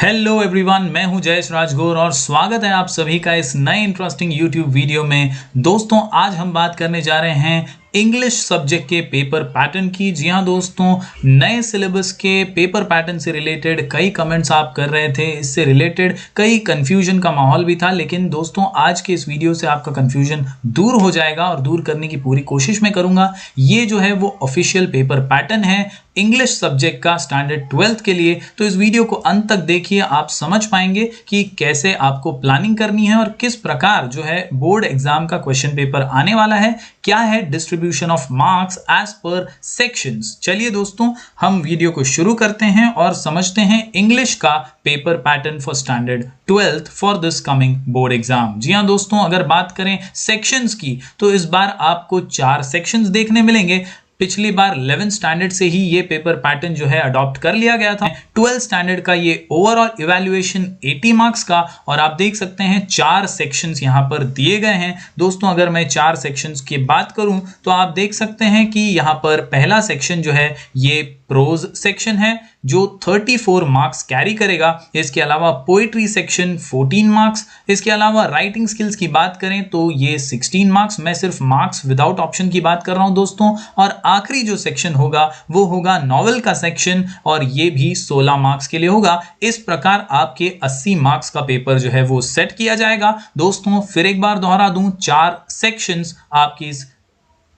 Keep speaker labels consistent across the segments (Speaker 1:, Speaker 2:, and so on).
Speaker 1: Hello everyone, मैं हूं जयेश राजगौर और स्वागत है आप सभी का इस नए इंटरेस्टिंग यूट्यूब वीडियो में। दोस्तों, आज हम बात करने जा रहे हैं इंग्लिश सब्जेक्ट के पेपर पैटर्न की। जी हाँ दोस्तों, नए सिलेबस के पेपर पैटर्न से रिलेटेड कई कमेंट्स आप कर रहे थे, इससे रिलेटेड कई कंफ्यूजन का माहौल भी था। लेकिन दोस्तों, आज के इस वीडियो से आपका कंफ्यूजन दूर हो जाएगा और दूर करने की पूरी कोशिश मैं करूंगा। ये जो है वो ऑफिशियल पेपर पैटर्न है इंग्लिश सब्जेक्ट का स्टैंडर्ड 12th के लिए। तो इस वीडियो को अंत तक देखिए, आप समझ पाएंगे कि कैसे आपको प्लानिंग करनी है और किस प्रकार जो है बोर्ड एग्जाम का क्वेश्चन पेपर आने वाला है, क्या है distribution of marks as per sections. चलिए दोस्तों, हम वीडियो को शुरू करते हैं और समझते हैं इंग्लिश का paper pattern for standard 12th for this coming board exam. जी हाँ दोस्तों, अगर बात करें सेक्शंस की तो इस बार आपको 4 सेक्शंस देखने मिलेंगे। पिछली बार 11th स्टैंडर्ड से ही ये पेपर पैटर्न जो है अडॉप्ट कर लिया गया था। 12th स्टैंडर्ड का ये ओवरऑल इवैल्यूएशन 80 मार्क्स का, और आप देख सकते हैं 4 सेक्शंस यहाँ पर दिए गए हैं। दोस्तों, अगर मैं 4 सेक्शंस की बात करूं तो आप देख सकते हैं कि यहाँ पर पहला सेक्शन जो है ये प्रोज सेक्शन है जो 34 मार्क्स कैरी करेगा। इसके अलावा पोएट्री सेक्शन 14 मार्क्स। इसके अलावा राइटिंग स्किल्स की बात करें तो ये 16 मार्क्स। मैं सिर्फ मार्क्स विदाउट ऑप्शन की बात कर रहा हूं दोस्तों। और आखिरी जो सेक्शन होगा वो होगा नॉवेल का सेक्शन, और ये भी 16 मार्क्स के लिए होगा। इस प्रकार आपके 80 मार्क्स का पेपर जो है वो सेट किया जाएगा। दोस्तों, फिर एक बार दोहरा दूं, 4 सेक्शंस आपकी इस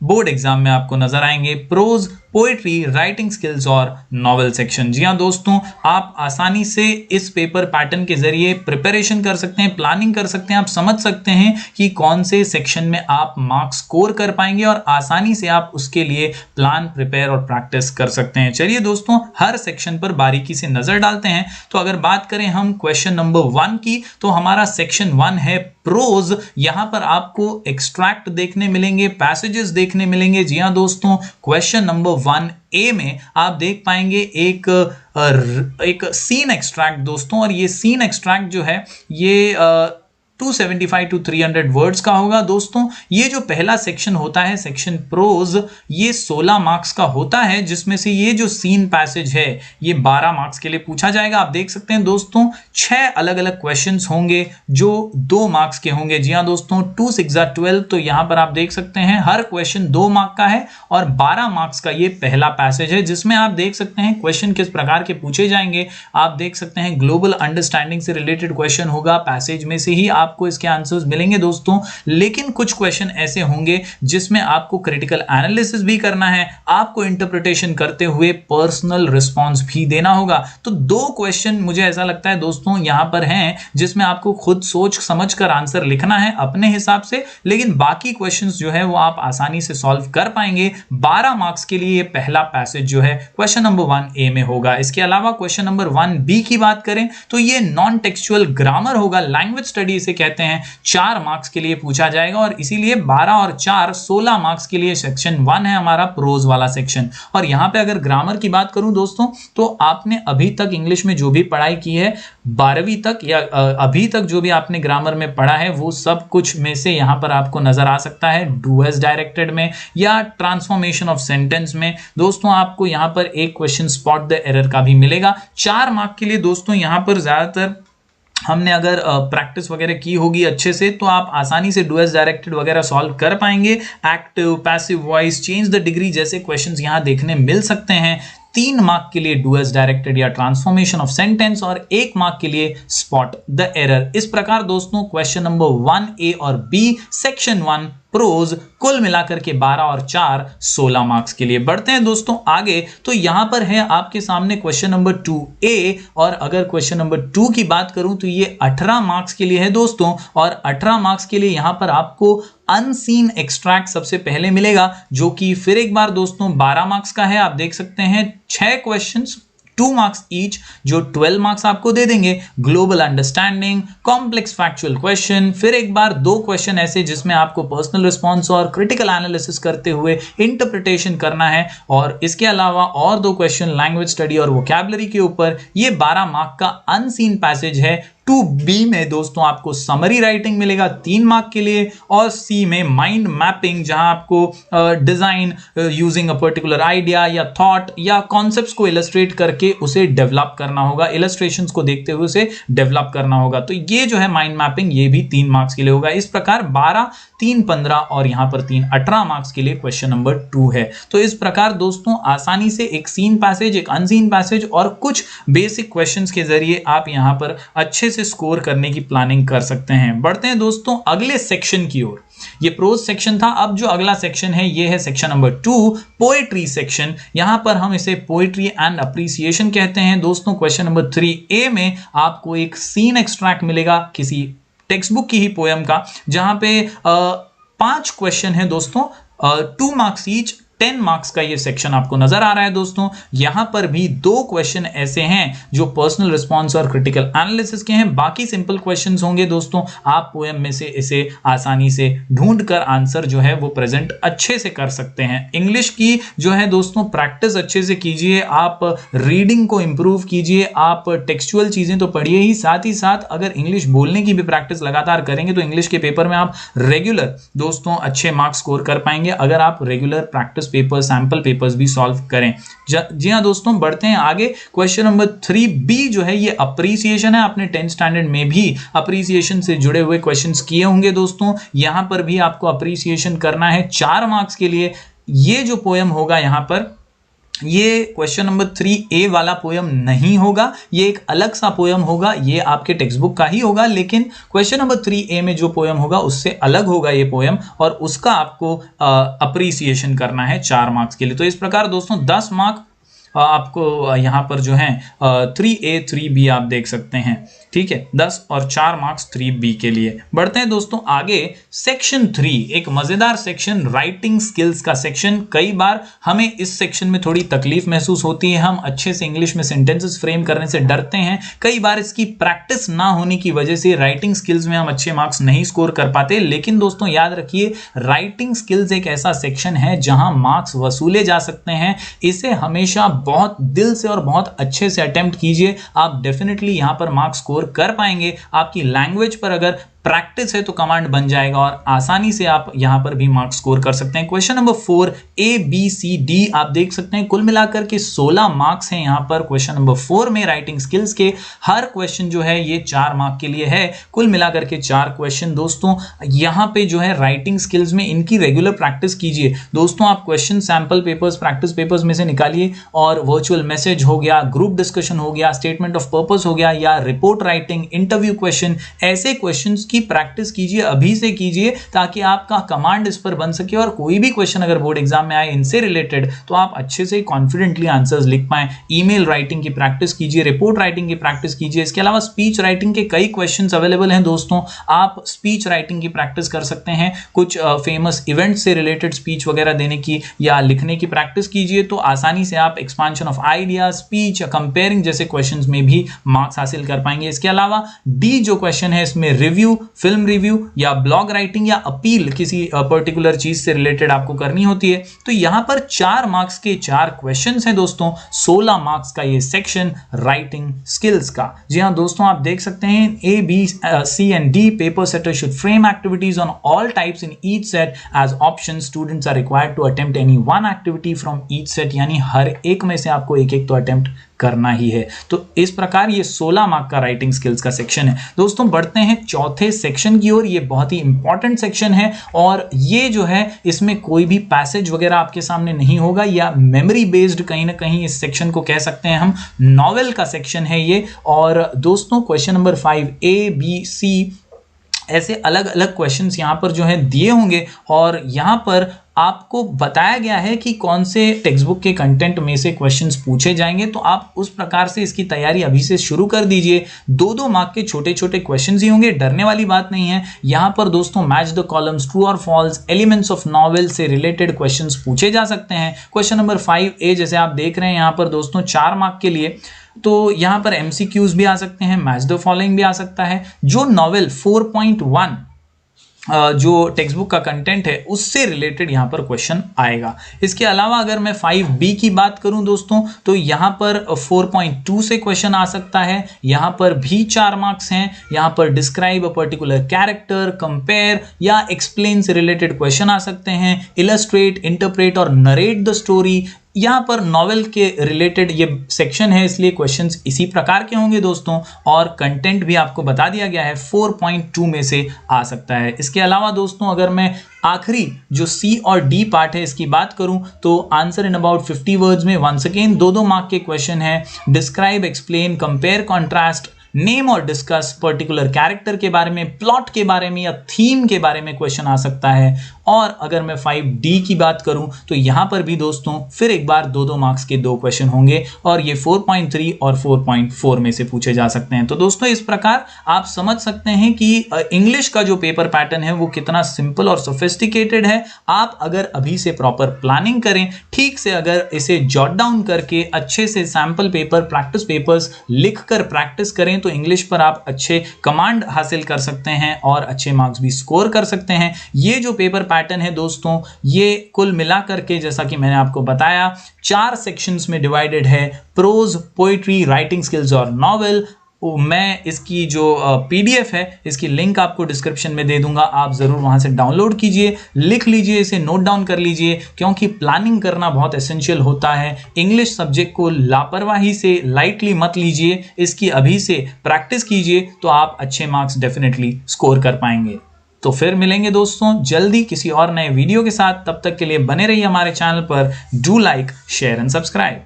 Speaker 1: बोर्ड एग्जाम में आपको नजर आएंगे: प्रोज, पोएट्री, राइटिंग स्किल्स और नॉवेल सेक्शन। जी हाँ दोस्तों, आप आसानी से इस पेपर पैटर्न के जरिए प्रिपरेशन कर सकते हैं, प्लानिंग कर सकते हैं। आप समझ सकते हैं कि कौन से सेक्शन में आप मार्क्स स्कोर कर पाएंगे और आसानी से आप उसके लिए प्लान, प्रिपेयर और प्रैक्टिस कर सकते हैं। चलिए दोस्तों, हर सेक्शन पर बारीकी से नजर डालते हैं। तो अगर बात करें हम क्वेश्चन नंबर 1 की, तो हमारा सेक्शन 1 है प्रोज। यहां पर आपको एक्सट्रैक्ट देखने मिलेंगे, पैसेजेस देखने मिलेंगे। जी हाँ दोस्तों, क्वेश्चन नंबर 1A में आप देख पाएंगे एक सीन एक्सट्रैक्ट दोस्तों, और ये सीन एक्सट्रैक्ट जो है ये 275 to 300 वर्ड्स का होगा। दोस्तों, ये जो पहला सेक्शन होता है सेक्शन प्रोज, ये 16 मार्क्स का होता है, जिसमें से ये जो सीन पैसेज है ये 12 मार्क्स के लिए पूछा जाएगा। आप देख सकते हैं दोस्तों, 6 अलग अलग क्वेश्चंस होंगे जो 2 मार्क्स के होंगे। जी हाँ दोस्तों, 2 6 12, तो यहां पर आप देख सकते हैं हर क्वेश्चन 2 मार्क का है और 12 मार्क्स का ये पहला पैसेज है, जिसमें आप देख सकते हैं क्वेश्चन किस प्रकार के पूछे जाएंगे। आप देख सकते हैं ग्लोबल अंडरस्टैंडिंग से रिलेटेड क्वेश्चन होगा, पैसेज में से ही आपको इसके आंसर्स मिलेंगे दोस्तों। लेकिन कुछ क्वेश्चन ऐसे होंगे जिसमें आपको क्रिटिकल एनालिसिस भी करना है, आपको इंटरप्रिटेशन करते हुए पर्सनल रिस्पांस भी देना होगा। तो 2 क्वेश्चन मुझे ऐसा लगता है दोस्तों यहां पर हैं जिसमें आपको खुद सोच समझकर आंसर लिखना है अपने हिसाब से, लेकिन बाकी क्वेश्चंस जो है वो आप आसानी से सॉल्व कर पाएंगे। 12 मार्क्स के लिए ये पहला पैसेज जो है क्वेश्चन नंबर 1A में होगा। इसके अलावा क्वेश्चन नंबर 1B की बात करें तो ये नॉन टेक्सचुअल ग्रामर होगा, लैंग्वेज स्टडी इसे कहते हैं। 4 मार्क्स के लिए पूछा जाएगा, और इसीलिए 12 और 4 16 मार्क्स के लिए सेक्शन 1 है हमारा प्रोज वाला सेक्शन। और यहां पे अगर ग्रामर की बात करूं दोस्तों, तो आपने अभी तक इंग्लिश में जो भी पढ़ाई की है 12वीं तक या अभी तक जो भी आपने ग्रामर में पढ़ा है वो सब कुछ में से यहां पर आपको नजर आ सकता है डू एज डायरेक्टेड में या ट्रांसफॉर्मेशन ऑफ सेंटेंस में। दोस्तों, आपको यहां पर एक क्वेश्चन स्पॉट द एरर का भी मिलेगा 4 मार्क के लिए। दोस्तों, यहां पर ज्यादातर हमने अगर प्रैक्टिस वगैरह की होगी अच्छे से तो आप आसानी से डू एज डायरेक्टेड वगैरह सॉल्व कर पाएंगे। Active, passive voice, change the degree जैसे क्वेश्चंस यहां देखने मिल सकते हैं। 3 मार्क के लिए डू एज डायरेक्टेड या ट्रांसफॉर्मेशन ऑफ सेंटेंस, और 1 मार्क के लिए स्पॉट द एरर। इस प्रकार दोस्तों क्वेश्चन नंबर 1A और B सेक्शन 1 प्रोज कुल मिलाकर के 12 और 4 16 मार्क्स के लिए। बढ़ते हैं दोस्तों आगे, तो यहां पर है आपके सामने क्वेश्चन नंबर 2A, और अगर क्वेश्चन नंबर 2 की बात करूं तो ये 18 मार्क्स के लिए है दोस्तों। और 18 मार्क्स के लिए यहां पर आपको अनसीन एक्सट्रैक्ट सबसे पहले मिलेगा, जो कि फिर एक बार दोस्तों 12 मार्क्स का है। आप देख सकते हैं 6 क्वेश्चंस 2 मार्क्स ईच, जो 12 मार्क्स आपको दे देंगे। Global understanding, complex factual question, फिर एक बार 2 क्वेश्चन ऐसे जिसमें आपको पर्सनल रिस्पॉन्स और क्रिटिकल एनालिसिस करते हुए इंटरप्रिटेशन करना है, और इसके अलावा और 2 क्वेश्चन लैंग्वेज स्टडी और वोकैबुलरी के ऊपर। ये 12 मार्क का अनसीन पैसेज है 2B में दोस्तों आपको समरी राइटिंग मिलेगा 3 मार्क के लिए, और C में माइंड मैपिंग, जहां आपको design using a particular idea या थॉट या कॉन्सेप्ट्स को इलस्ट्रेट करके उसे डेवलप करना होगा, इलस्ट्रेशंस को देखते हुए उसे डेवलप करना होगा। तो ये जो है माइंड मैपिंग, ये भी 3 मार्क्स के लिए होगा। इस प्रकार 12, 3, 15 और यहां पर 3, 18 मार्क्स के लिए क्वेश्चन नंबर 2 है। तो इस प्रकार दोस्तों आसानी से एक सीन पैसेज, एक अनसीन पैसेज और कुछ बेसिक क्वेश्चंस के जरिए आप यहां पर अच्छे से स्कोर करने की प्लानिंग कर सकते हैं। बढ़ते हैं दोस्तों अगले सेक्शन की ओर। ये प्रोज सेक्शन था। अब जो अगला सेक्शन है ये है सेक्शन नंबर 2, पोएट्री सेक्शन। यहां पर हम इसे पोएट्री एंड अप्रिसिएशन कहते हैं। दोस्तों क्वेश्चन नंबर 3A में आपको एक सीन एक्सट्रैक्ट मिलेगा किसी टेक्स्ट बुक की ही पोएम का, जहां पे 5 क्वेश्चन है दोस्तों, 2 मार्क्स ईच, 10 मार्क्स का ये सेक्शन आपको नजर आ रहा है दोस्तों। यहां पर भी 2 क्वेश्चन ऐसे हैं जो पर्सनल रिस्पॉन्स और क्रिटिकल एनालिसिस के हैं, बाकी सिंपल क्वेश्चंस होंगे दोस्तों। आप पोएम में से इसे आसानी से ढूंढकर आंसर जो है वो प्रेजेंट अच्छे से कर सकते हैं। इंग्लिश की जो है दोस्तों प्रैक्टिस अच्छे से कीजिए, आप रीडिंग को इंप्रूव कीजिए, आप टेक्सचुअल चीजें तो पढ़िए ही, साथ ही साथ अगर इंग्लिश बोलने की भी प्रैक्टिस लगातार करेंगे तो इंग्लिश के पेपर में आप रेगुलर दोस्तों अच्छे मार्क्स स्कोर कर पाएंगे, अगर आप regular practice paper, sample papers भी सॉल्व करें। जी हां दोस्तों, बढ़ते हैं आगे। क्वेश्चन नंबर 3B जो है ये अप्रिसिएशन है। आपने 10th स्टैंडर्ड में भी अप्रिसिएशन से जुड़े हुए क्वेश्चंस किए होंगे दोस्तों। यहां पर भी आपको अप्रिसिएशन करना है 4 मार्क्स के लिए। ये जो पोएम होगा यहां पर, ये क्वेश्चन नंबर 3A वाला पोयम नहीं होगा, ये एक अलग सा पोयम होगा, ये आपके टेक्स्ट बुक का ही होगा, लेकिन क्वेश्चन नंबर 3A में जो पोयम होगा उससे अलग होगा ये पोयम, और उसका आपको अप्रिसिएशन करना है 4 मार्क्स के लिए। तो इस प्रकार दोस्तों 10 मार्क आपको यहां पर जो है 3A 3B आप देख सकते हैं, ठीक है, 10 और 4 मार्क्स 3B के लिए। बढ़ते हैं दोस्तों आगे। सेक्शन 3 एक मजेदार सेक्शन, राइटिंग स्किल्स का सेक्शन। कई बार हमें इस सेक्शन में थोड़ी तकलीफ महसूस होती है, हम अच्छे से इंग्लिश में सेंटेंसेस फ्रेम करने से डरते हैं, कई बार इसकी प्रैक्टिस ना होने की वजह से राइटिंग स्किल्स में हम अच्छे मार्क्स नहीं स्कोर कर पाते। लेकिन दोस्तों याद रखिए, राइटिंग स्किल्स एक ऐसा सेक्शन है जहां मार्क्स वसूले जा सकते हैं। इसे हमेशा बहुत दिल से और बहुत अच्छे से अटेम्प्ट कीजिए, आप डेफिनेटली यहां पर मार्क्स स्कोर कर पाएंगे। आपकी लैंग्वेज पर अगर प्रैक्टिस है तो कमांड बन जाएगा और आसानी से आप यहां पर भी मार्क्स स्कोर कर सकते हैं। क्वेश्चन नंबर 4 ABCD आप देख सकते हैं, कुल मिलाकर के 16 मार्क्स हैं यहां पर क्वेश्चन नंबर 4 में राइटिंग स्किल्स के। हर क्वेश्चन जो है ये 4 मार्क के लिए है, कुल मिलाकर के 4 क्वेश्चन। दोस्तों यहां पे जो है राइटिंग स्किल्स में इनकी रेगुलर प्रैक्टिस कीजिए दोस्तों। आप question sample papers, practice papers में से निकालिए, और वर्चुअल मैसेज हो गया, ग्रुप डिस्कशन हो गया, स्टेटमेंट ऑफ पर्पस हो गया, या रिपोर्ट राइटिंग, इंटरव्यू क्वेश्चन, ऐसे क्वेश्चन की प्रैक्टिस कीजिए, अभी से कीजिए, ताकि आपका कमांड इस पर बन सके और कोई भी क्वेश्चन अगर बोर्ड एग्जाम में आए इनसे रिलेटेड तो आप अच्छे से कॉन्फिडेंटली आंसर्स लिख पाएं। ईमेल राइटिंग की प्रैक्टिस कीजिए, रिपोर्ट राइटिंग की प्रैक्टिस कीजिए। इसके अलावा स्पीच राइटिंग के कई क्वेश्चंस अवेलेबल हैं दोस्तों, आप स्पीच राइटिंग की प्रैक्टिस कर सकते हैं। कुछ फेमस इवेंट से रिलेटेड स्पीच वगैरह देने की या लिखने की प्रैक्टिस कीजिए, तो आसानी से आप एक्सपांशन ऑफ आइडिया, स्पीच या कंपेयरिंग जैसे क्वेश्चंस में भी मार्क्स हासिल कर पाएंगे। इसके अलावा डी जो क्वेश्चन है इसमें रिव्यू, फिल्म रिव्यू या ब्लॉग राइटिंग या अपील किसी पर्टिकुलर चीज से रिलेटेड आपको करनी होती है। तो यहां पर 4 मार्क्स के 4 क्वेश्चंस हैं दोस्तों, 16 मार्क्स का ये सेक्शन राइटिंग स्किल्स का। जी हां दोस्तों, आप देख सकते हैं A, B, C and D paper setter should frame activities on all types in each set as options. Students are required to attempt any one activity from each set, यानी हर एक में से आपको एक तो अटेम्प्ट करना ही है। तो इस प्रकार ये 16 मार्क का राइटिंग स्किल्स का सेक्शन है। दोस्तों बढ़ते हैं चौथे सेक्शन की ओर। ये बहुत ही इंपॉर्टेंट सेक्शन है, और ये जो है इसमें कोई भी पैसेज वगैरह आपके सामने नहीं होगा, या मेमोरी बेस्ड कहीं ना कहीं इस सेक्शन को कह सकते हैं हम, नॉवेल का सेक्शन है ये। और दोस्तों क्वेश्चन नंबर 5 ABC ऐसे अलग अलग क्वेश्चंस यहां पर जो है दिए होंगे, और यहां पर आपको बताया गया है कि कौन से टेक्स्ट बुक के कंटेंट में से क्वेश्चंस पूछे जाएंगे। तो आप उस प्रकार से इसकी तैयारी अभी से शुरू कर दीजिए। 2-2 मार्क के छोटे छोटे क्वेश्चंस ही होंगे, डरने वाली बात नहीं है। यहां पर दोस्तों मैच द कॉलम्स, ट्रू और फॉल्स, एलिमेंट्स ऑफ नॉवेल से रिलेटेड क्वेश्चंस पूछे जा सकते हैं। क्वेश्चन नंबर 5A जैसे आप देख रहे हैं यहां पर दोस्तों 4 मार्क के लिए, तो यहां पर MCQs भी आ सकते हैं, मैच द फॉलोइंग भी आ सकता है। जो नॉवेल 4.1 जो टेक्स्ट बुक का कंटेंट है उससे रिलेटेड यहाँ पर क्वेश्चन आएगा। इसके अलावा अगर मैं 5B की बात करूं दोस्तों, तो यहाँ पर 4.2 से क्वेश्चन आ सकता है। यहाँ पर भी 4 मार्क्स हैं। यहाँ पर describe a particular character, compare या एक्सप्लेन से रिलेटेड क्वेश्चन आ सकते हैं। इलस्ट्रेट, इंटरप्रेट और नरेट द स्टोरी, यहाँ पर नॉवेल के रिलेटेड ये सेक्शन है, इसलिए क्वेश्चंस इसी प्रकार के होंगे दोस्तों। और कंटेंट भी आपको बता दिया गया है 4.2 में से आ सकता है। इसके अलावा दोस्तों अगर मैं आखिरी जो C और D पार्ट है इसकी बात करूं, तो आंसर इन अबाउट 50 वर्ड्स में वंस अगेन 2-2 मार्क के क्वेश्चन है। Describe, explain, compare, contrast, name और डिस्कस पर्टिकुलर कैरेक्टर के बारे में, प्लॉट के बारे में या थीम के बारे में क्वेश्चन आ सकता है। और अगर मैं 5D की बात करूं तो यहां पर भी दोस्तों फिर एक बार 2-2 मार्क्स के 2 क्वेश्चन होंगे और ये 4.3 और 4.4 में से पूछे जा सकते हैं। तो दोस्तों इस प्रकार आप समझ सकते हैं कि इंग्लिश का जो पेपर पैटर्न है वो कितना सिंपल और सोफिस्टिकेटेड है। आप अगर अभी से प्रॉपर प्लानिंग करें, ठीक से अगर इसे जॉट डाउन करके अच्छे से सैंपल पेपर, प्रैक्टिस पेपर्स लिख कर प्रैक्टिस करें तो इंग्लिश पर आप अच्छे कमांड हासिल कर सकते हैं और अच्छे मार्क्स भी स्कोर कर सकते हैं। ये जो पेपर पैटर्न है दोस्तों, ये कुल मिलाकर के जैसा कि मैंने आपको बताया 4 सेक्शंस में डिवाइडेड है। प्रोज, पोइट्री, राइटिंग स्किल्स और नॉवेल। मैं इसकी जो PDF है इसकी लिंक आपको डिस्क्रिप्शन में दे दूंगा, आप जरूर वहां से डाउनलोड कीजिए, लिख लीजिए, इसे नोट डाउन कर लीजिए, क्योंकि प्लानिंग करना बहुत एसेंशियल होता है। इंग्लिश सब्जेक्ट को लापरवाही से, लाइटली मत लीजिए, इसकी अभी से प्रैक्टिस कीजिए तो आप अच्छे मार्क्स डेफिनेटली स्कोर कर पाएंगे। तो फिर मिलेंगे दोस्तों जल्दी किसी और नए वीडियो के साथ। तब तक के लिए बने रहिए हमारे चैनल पर। Do like, share and subscribe.